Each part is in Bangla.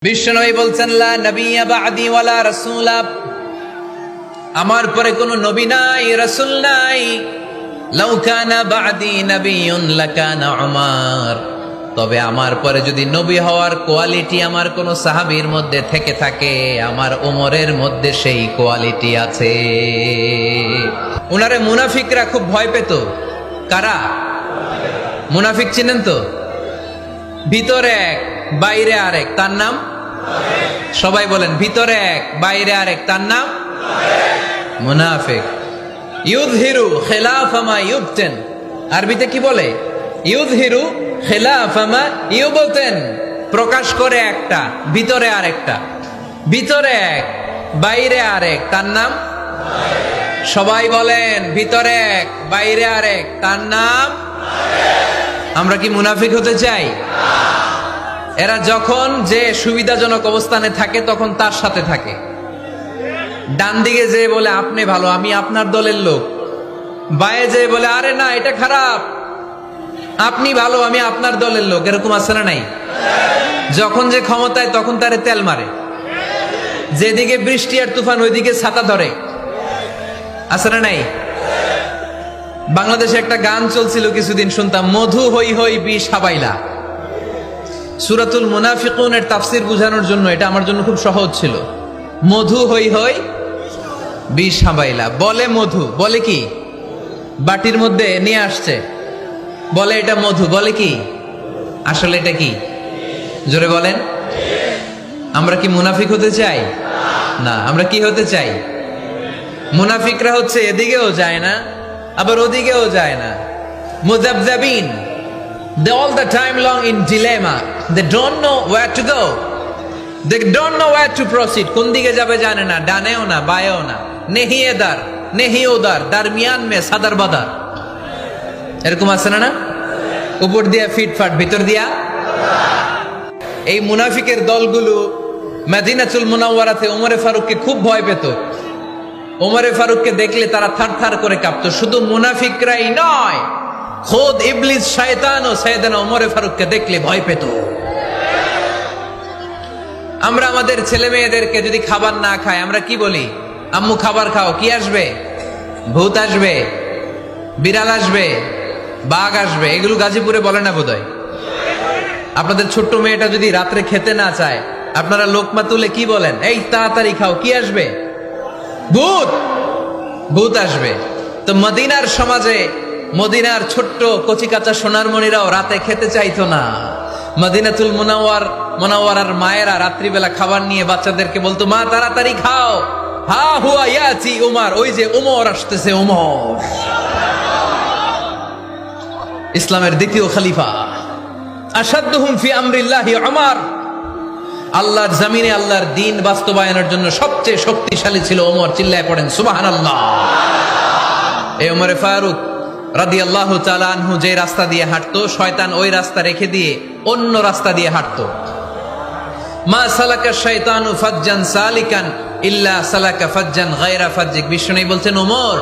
বিশ্বনবী বলছেন লা নবিয়্যা বা'দি ওয়ালা রাসূলা, আমার পরে কোনো নবী নাই, রাসূল নাই। লাউ কানা বা'দি নাবিয়্যুন লাকানা উমার, তবে আমার পরে যদি নবী হওয়ার কোয়ালিটি আমার কোন সাহাবীর মধ্যে থেকে থাকে, আমার ওমরের মধ্যে সেই কোয়ালিটি আছে। উনারে মুনাফিকরা খুব ভয় পেত। কারা? মুনাফিক চিনেন তো? ভিতরে এক বাইরে আরেক, তার নাম সবাই বলেন, ভিতরে এক বাইরে আরেক, তার নাম মুনাফিক। ইউযহিরু খিলাফা মা ইউবতিন, আরবিতে কি বলে? ইউযহিরু খিলাফা মা ইউবতিন, প্রকাশ করে একটা, ভিতরে আরেকটা। ভিতরে এক বাইরে আরেক, তার নাম সবাই বলেন, ভিতরে এক বাইরে আরেক, তার নাম। আমরা কি মুনাফিক হতে চাই? এরা যখন যে সুবিধাজনক অবস্থানে থাকে তখন তার সাথে থাকে। ডান দিকে যে বলে আপনি ভালো, আমি আপনার দলের লোক। বায়ে যে বলে আরে না এটা খারাপ, আপনি ভালো, আমি আপনার দলের লোক। এরকম আছে না নাই? যখন যে ক্ষমতায় তখন তারে তেল মারে। যেদিকে বৃষ্টি আর তুফান ওইদিকে ছাতা ধরে। আছে না নাই? বাংলাদেশে একটা গান চলছিল কিছুদিন, শুনতাম, মধু হই হই বিষ হাবাইলা। সূরাতুল মুনাফিকুনের তাফসীর বোঝানোর জন্য এটা আমার জন্য খুব সহজ ছিল। মধু হই হই বিষ হাবাইলা, বলে মধু, বলে কি? বাটির মধ্যে নিয়ে আসছে, বলে এটা মধু, বলে কি? আসলে এটা কি? জোরে বলেন। আমরা কি মুনাফিক হতে চাই? না, আমরা কি হতে চাই? মুনাফিকরা হচ্ছে এদিকেও যায় না আবার ওদিকেও যায় না, মুযাবযাবিন। They all the time long in dilemma. They don't know where to go. They don't know where to proceed. কোন দিকে যাবে জানে না, ডানেও না বায়েও না। নেহি এদার নেহি ওদার, দারমিয়ান মে সাদার বাদার। এরকম আছে না? উপর দিয়া ফিটফাট, ভিতর দিয়া। এই মুনাফিকের দলগুলো মদিনাতুল মুনাওয়ারাতে ওমরে ফারুককে খুব ভয় পেত। ওমরে ফারুককে দেখলে তারা থারথার করে কাঁপতো। শুধু মুনাফিকরাই নয়, খোদ ইবলিস শয়তানও সাইয়েদনা ওমরে ফারুককে দেখলে ভয় পেত। আমরা আমাদের ছেলে মেয়েদেরকে যদি খাবার না খায়, আমরা কি বলি? আম্মু খাবার খাও। কি আসবে? ভূত আসবে, বিড়াল আসবে, বাঘ আসবে। এগুলো গাজীপুরে বলে না বোধহয়। আপনাদের ছোট্ট মেয়েটা যদি রাত্রে খেতে না চায়, আপনারা লোকমা তুলে কি বলেন? এই তাড়াতাড়ি খাও, কি আসবে? ভূত, ভূত আসবে। তো মদিনার সমাজে মদিনার ছোট্ট কচিকাচা সোনারমণিরাও রাতে খেতে চাইতো না। মদিনাতুল মুনাওয়ারার মায়েরা রাত্রিবেলা খাবার নিয়ে বাচ্চাদেরকে বলতো, মা তাড়াতাড়ি খাও, হা হুয়া ইয়াতি উমর, ওই যে উমর আসতেছে, উমর ইসলামের দ্বিতীয় খলিফা। আশাদ্দুহুম ফি আমরিল্লাহি উমর, আল্লাহর জমিনে আল্লাহর দ্বীন বাস্তবায়নের জন্য সবচেয়ে শক্তিশালী ছিল ওমর। চিল্লায় পড়েন সুবহানাল্লাহ। এই ওমরে ফারুক রাদিয়াল্লাহু তাআলা আনহু যে রাস্তা দিয়ে হাঁটতো, শয়তান ওই রাস্তা রেখে দিয়ে অন্য রাস্তা দিয়ে হাঁটতো। মা সালাকা শাইতানু ফাজ্জান সালিকান ইল্লা সালাকা ফাজ্জান গায়রা ফাজ্জিক। বিশ্বনবী বলছেন, ওমর,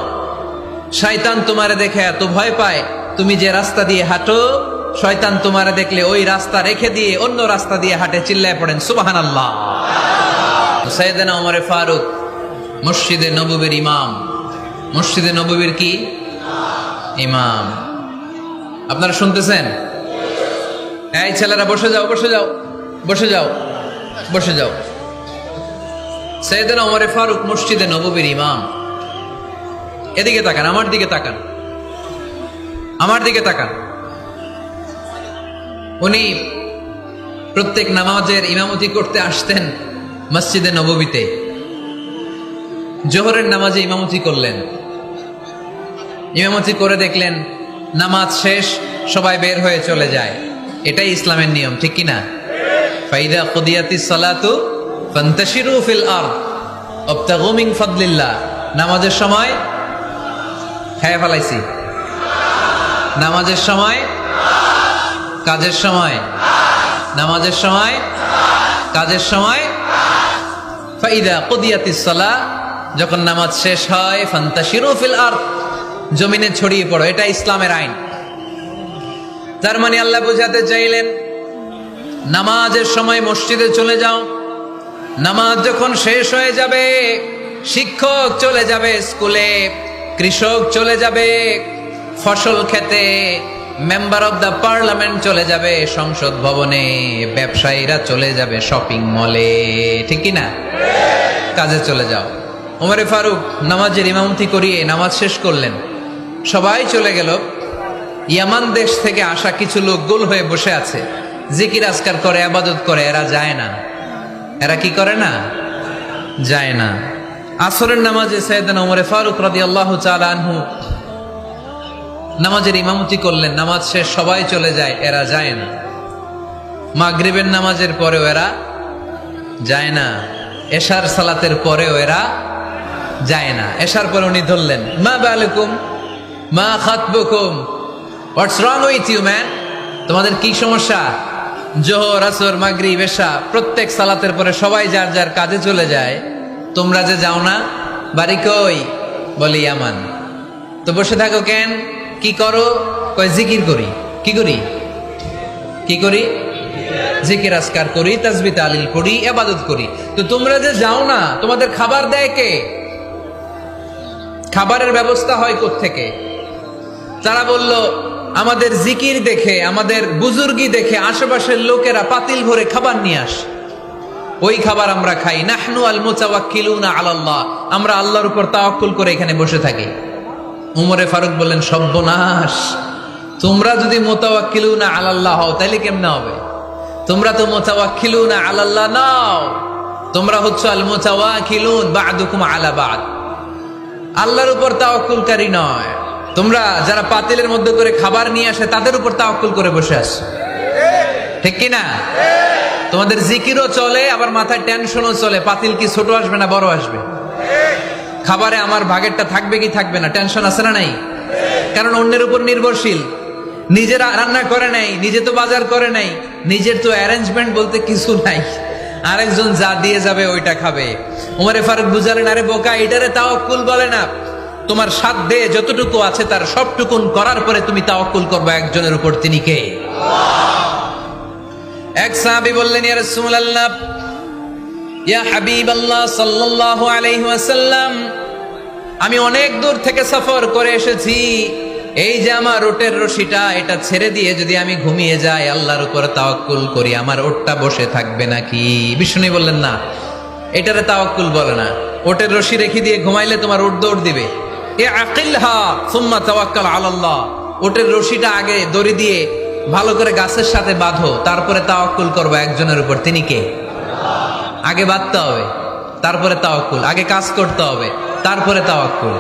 শয়তান তোমারে দেখে এত ভয় পায়, তুমি যে রাস্তা দিয়ে হাঁটো, শয়তান তোমারে দেখলে ওই রাস্তা রেখে দিয়ে অন্য রাস্তা দিয়ে হাঁটে। চিল্লায় পড়েন সুবহানাল্লাহ। সাইয়েদনা ওমরে ফারুক মসজিদে নববীর ইমাম। মসজিদে নববীর কি? ইমাম। আপনারা শুনতেছেন? এই ছেলেরা বসে যাও, বসে যাও, বসে যাও, বসে যাও। সাইয়েদনা ওমরে ফারুক মসজিদে নববীর ইমাম। এদিকে তাকান, আমার দিকে তাকান, আমার দিকে তাকান। উনি প্রত্যেক নামাজের ইমামতি করতে আসতেন মসজিদে নববীতে। জোহরের নামাজে ইমামতি করলেন। ইমামতি করে দেখলেন নামাজ শেষ, সবাই বের হয়ে চলে যায়। এটাই ইসলামের নিয়ম, ঠিক কিনা? ফাইদা কুদিয়াতিস সালাতু ফান্তাশিরু ফিল আরদ ওয়াবতাগু মিন ফাদলিল্লাহ। নামাজের সময় খেয়ে ফেলাইছি, নামাজের সময়, কাজের সময়, নামাজের সময়, কাজের সময়। ফাইদা কুদিয়াতিস সালাহ, যখন নামাজ শেষ হয়, ফান্তাশিরু ফিল আরদ, জমিনে ছড়িয়ে পড়ো। এটা ইসলামের আইন। তার মানে আল্লাহ বোঝাতে চাইলেন নামাজের সময় মসজিদে চলে যাও। নামাজ যখন শেষ হয়ে যাবে, শিক্ষক চলে যাবে স্কুলে, কৃষক চলে যাবে ফসল খেতে, মেম্বার অব দা পার্লামেন্ট চলে যাবে সংসদ ভবনে, ব্যবসায়ীরা চলে যাবে শপিং মলে, ঠিক কি না? কাজে চলে যাও। ওমরে ফারুক নামাজের ইমামতি করিয়ে নামাজ শেষ করলেন, সবাই চলে গেল। ইয়ামান দেশ থেকে আসা কিছু লোক গোল হয়ে বসে আছে, জিকির আজকার করে, আবাদত করে, এরা যায় না। এরা কি করে না? যায় না। আসরের নামাজে সাইয়েদনা ওমরে ফারুক রাদিয়াল্লাহু তাআলা আনহু নামাজের ইমামতি করলেন, নামাজ শেষ, সবাই চলে যায়, এরা যায় না। মাগরিবের নামাজের পরেও এরা যায় না, এশার সালাতের পরেও এরা যায় না। এশার পরে উনি ধরলেন, মা বালুকুম মা খাতবুকুম, হোয়াটস রং উইথ ইউ ম্যান, তোমাদের কি সমস্যা? জোহর, আসর, মাগরিব, এশা প্রত্যেক সালাতের পরে সবাই যার যার কাজে চলে যায়, তোমরা যে যাও না, বাড়ি কই? বলে ইয়ামান। তো বসে থাকো কেন? কি করো? কয় জিকির করি। কি করি? কি করি? জিকির আজকার করি, তাসবিহ তাহলিল পড়ি, ইবাদত করি। তো তোমরা যে যাও না, তোমাদের খাবার দেয় কে? খাবারের ব্যবস্থা হয় কোত্থেকে? তারা বলল, আমাদের জিকির দেখে, আমাদের বুজুর্গি দেখে আশেপাশের লোকেরা পাতিল ভরে খাবার নিয়ে আসে, ওই খাবার আমরা খাই। নাহনু আল মুতাওয়াক্কিলুনা আলাল্লাহ, আমরা আল্লাহর উপর তাওয়াক্কুল করে এখানে বসে থাকি। উমরে ফারুক বললেন, সর্বনাশ, তোমরা যদি মুতাওয়াক্কিলুনা আলাল্লাহ হও তাহলে কেমনে হবে? তোমরা তো মুতাওয়াক্কিলুনা আলাল্লাহ নাও, তোমরা হচ্ছে আল মুতাওয়াক্কিলুন বা'দুকুম আলা বা'দ, আল্লাহর উপর তাওয়াক্কুলকারী নয়। তোমরা যারা পাতিলের মধ্যে করে খাবার নিয়ে আসে তাদের উপর তাওয়াক্কুল করে বসে আছো, ঠিক কি না? তোমাদের জিকিরও চলে, আবার মাথায় টেনশনও চলে, পাতিল কি ছোট আসবে না বড় আসবে? খাবারে আমার ভাগেরটা থাকবে কি থাকবে না, টেনশন আছে না নাই? কারণ অন্যের উপর নির্ভরশীল, নিজেরা রান্না করে নাই, নিজে তো বাজার করে নাই, নিজের তো অ্যারেঞ্জমেন্ট বলতে কিছু নাই, আরেকজন যা দিয়ে যাবে ওইটা খাবে। ওমরে ফারুক বুঝালেন, আরে বোকা, এটারে তাওয়াক্কুল বলে না। তোমার সাধ্যে যতটুকু আছে তার সবটুকুন করার পরে তুমি তাওয়াক্কুল করবে একজনের উপর, তিনি কে? এক সাহাবী বললেন, ইয়া রাসূলুল্লাহ, ইয়া হাবিবাল্লাহ সাল্লাল্লাহু আলাইহি ওয়াসাল্লাম, আমি অনেক দূর থেকে সফর করে এসেছি, এই যে আমার ওটের রশিটা, এটা ছেড়ে দিয়ে যদি আমি ঘুমিয়ে যাই, আল্লাহর উপর তাওয়াক্কুল করি, আমার ওটটা বসে থাকবে নাকি? বিষ্ণু বললেন, না, এটারে তাওয়াক্কুল বলে না। ওটের রশি রেখে দিয়ে ঘুমাইলে তোমার ওট দৌড় দিবে। এ আকিলহা সুম্মা তাওয়াক্কাল আলাল্লাহ, ওটের রশিটা আগে দড়ি দিয়ে ভালো করে গাছের সাথে বাঁধো, তারপরে তাওয়াক্কুল করবে একজনের উপর, তিনি কে? আগে বাঁধতে হবে, তারপরে তাওয়াক্কুল, আগে কাজ করতে হবে, তারপরে তাওয়াক্কুল।